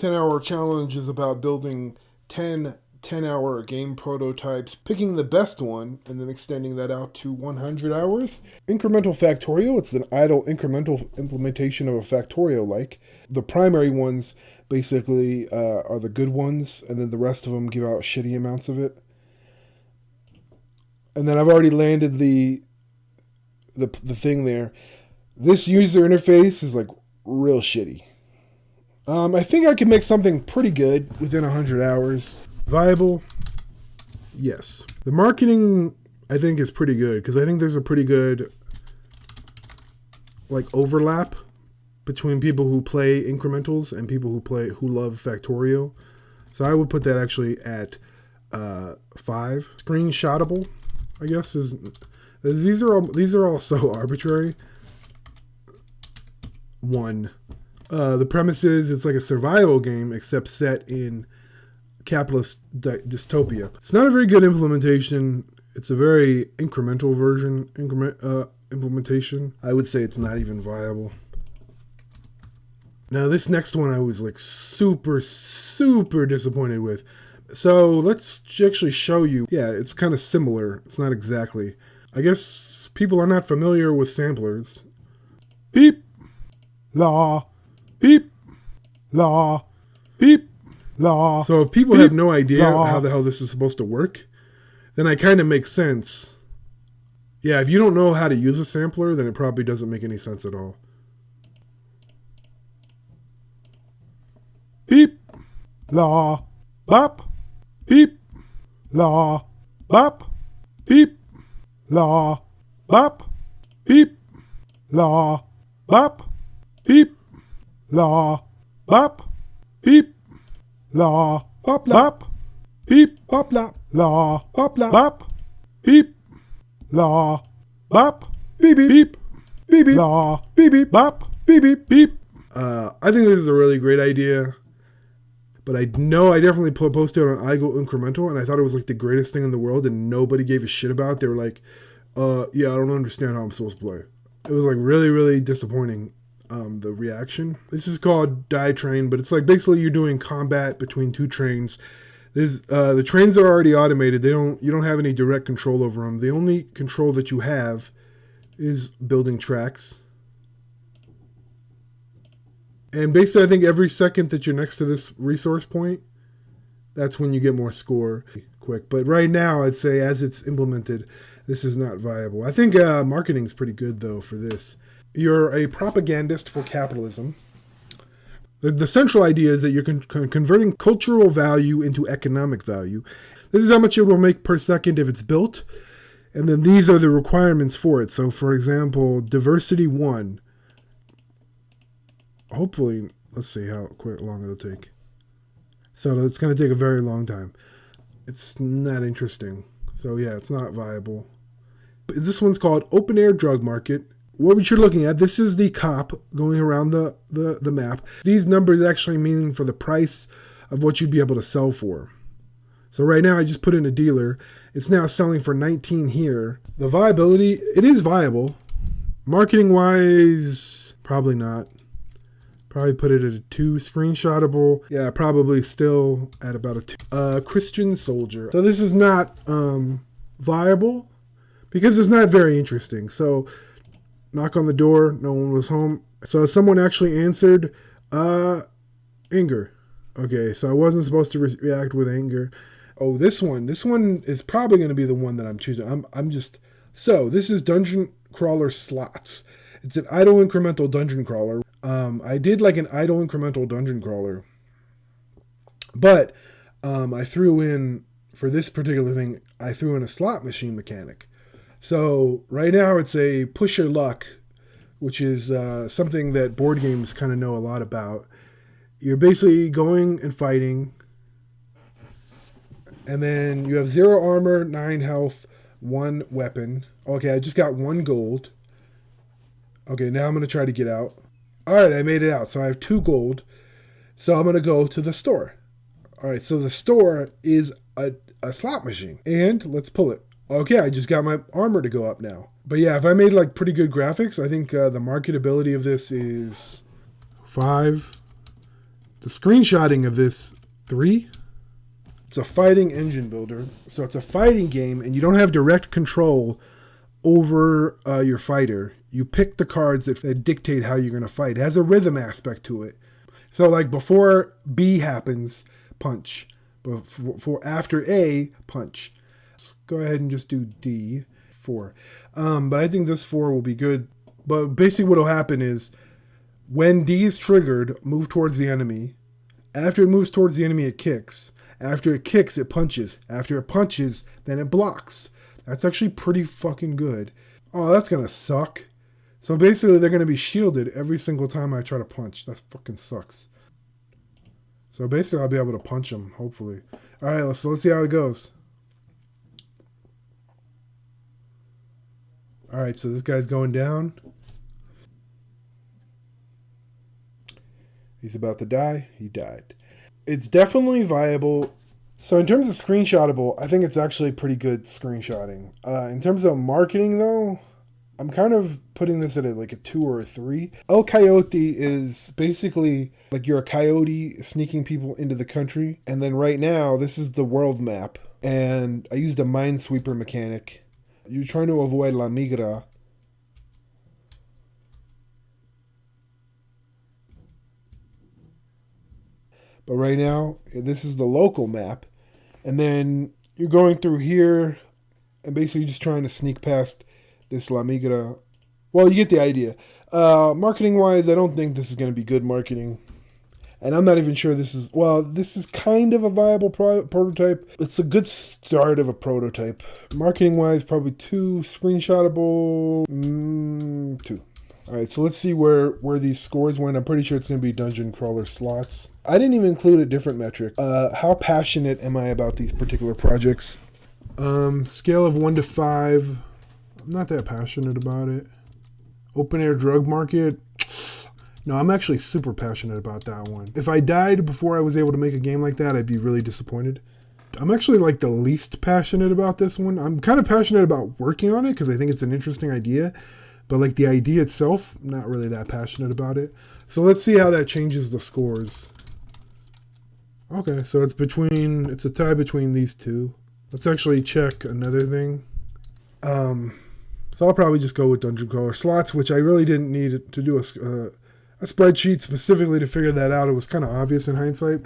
10-hour challenge is about building 10-hour game prototypes, picking the best one, and then extending that out to 100 hours. Incremental factorial, it's an idle incremental implementation of a factorial like. The primary ones basically are the good ones, and then the rest of them give out shitty amounts of it. And then I've already landed the thing there. This user interface is like real shitty. I think I can make something pretty good within 100 hours. Viable? Yes. The marketing, I think, is pretty good because I think there's a pretty good like overlap between people who play incrementals and people who love factorial. So I would put that actually at 5. Screenshotable, I guess, is these are all so arbitrary. 1. The premise is it's like a survival game except set in capitalist dystopia. It's not a very good implementation. It's a very incremental version implementation. I would say it's not even viable. Now this next one I was like super disappointed with. So let's actually show you. Yeah, it's kind of similar. It's not exactly. I guess people are not familiar with samplers. Beep, la, beep, la, beep, la. So if people have no idea how the hell this is supposed to work, then it kind of makes sense. Yeah, if you don't know how to use a sampler, then it probably doesn't make any sense at all. Beep, la, bop, beep, la, bop, beep, la, bop, beep, la, bop, beep, la, bop, beep, la, bop, bop, beep, bop, la, la, bop, la, bop, beep, la, bop, beep, beep, beep, beep, la, beep, beep, bop, beep, beep, beep. I think this is a really great idea. But I know I definitely posted on iGo Incremental, and I thought it was like the greatest thing in the world, and nobody gave a shit about it. They were like, yeah, I don't understand how I'm supposed to play. It was like really disappointing, the reaction. This is called Die Train, but it's like basically you're doing combat between two trains. The trains are already automated. You don't have any direct control over them. The only control that you have is building tracks. And basically, I think every second that you're next to this resource point, that's when you get more score quick. But right now, I'd say as it's implemented, this is not viable. I think marketing's pretty good, though, for this. You're a propagandist for capitalism. The central idea is that you're converting cultural value into economic value. This is how much it will make per second if it's built. And then these are the requirements for it. So, for example, diversity 1. Hopefully, let's see how long it'll take. So it's going to take a very long time. It's not interesting. So yeah, it's not viable. But this one's called Open Air Drug Market. What you're looking at, this is the cop going around the map. These numbers actually mean for the price of what you'd be able to sell for. So right now I just put in a dealer. It's now selling for 19 here. The viability, it is viable. Marketing wise, probably not. Probably put it at a 2. Screenshotable. Yeah, probably still at about a 2. Christian Soldier. So this is not viable because it's not very interesting. So knock on the door. No one was home. So someone actually answered anger. Okay, so I wasn't supposed to react with anger. Oh, this one. This one is probably going to be the one that I'm choosing. So this is Dungeon Crawler Slots. It's an idle incremental dungeon crawler. I did like an idle incremental dungeon crawler, but I threw in, for this particular thing, I threw in a slot machine mechanic. So right now it's a push your luck, which is something that board games kind of know a lot about. You're basically going and fighting, and then you have 0 armor, 9 health, 1 weapon. Okay, I just got 1 gold. Okay, now I'm going to try to get out. All right, I made it out. So I have 2 gold. So I'm going to go to the store. All right, so the store is a slot machine. And let's pull it. Okay, I just got my armor to go up now. But yeah, if I made like pretty good graphics, I think the marketability of this is 5, The screenshotting of this 3. It's a fighting engine builder. So it's a fighting game, and you don't have direct control over your fighter. You pick the cards that dictate how you're going to fight. It has a rhythm aspect to it. So like before B happens, punch. Before after A, punch. Let's go ahead and just do D, 4. But I think this 4 will be good. But basically what will happen is when D is triggered, move towards the enemy. After it moves towards the enemy, it kicks. After it kicks, it punches. After it punches, then it blocks. That's actually pretty fucking good. Oh, that's going to suck. So basically, they're going to be shielded every single time I try to punch. That fucking sucks. So basically, I'll be able to punch them, hopefully. All right, let's see how it goes. All right, so this guy's going down. He's about to die. He died. It's definitely viable. So in terms of screenshotable, I think it's actually pretty good screenshotting. In terms of marketing, though, I'm kind of putting this at like a 2 or a 3. El Coyote is basically like you're a coyote sneaking people into the country. And then right now, this is the world map. And I used a minesweeper mechanic. You're trying to avoid La Migra. But right now, this is the local map. And then you're going through here and basically just trying to sneak past this La Migra. Well, you get the idea. Marketing-wise, I don't think this is going to be good marketing. And I'm not even sure this is... Well, this is kind of a viable prototype. It's a good start of a prototype. Marketing-wise, probably 2. Screenshotable... 2. Alright, so let's see where these scores went. I'm pretty sure it's going to be dungeon crawler slots. I didn't even include a different metric. How passionate am I about these particular projects? Scale of 1 to 5. I'm not that passionate about it. Open air drug market. No, I'm actually super passionate about that one. If I died before I was able to make a game like that, I'd be really disappointed. I'm actually like the least passionate about this one. I'm kind of passionate about working on it because I think it's an interesting idea. But like the idea itself, I'm not really that passionate about it. So let's see how that changes the scores. Okay, so it's a tie between these two. Let's actually check another thing. So I'll probably just go with dungeon crawler slots, which I really didn't need to do a spreadsheet specifically to figure that out. It was kind of obvious in hindsight.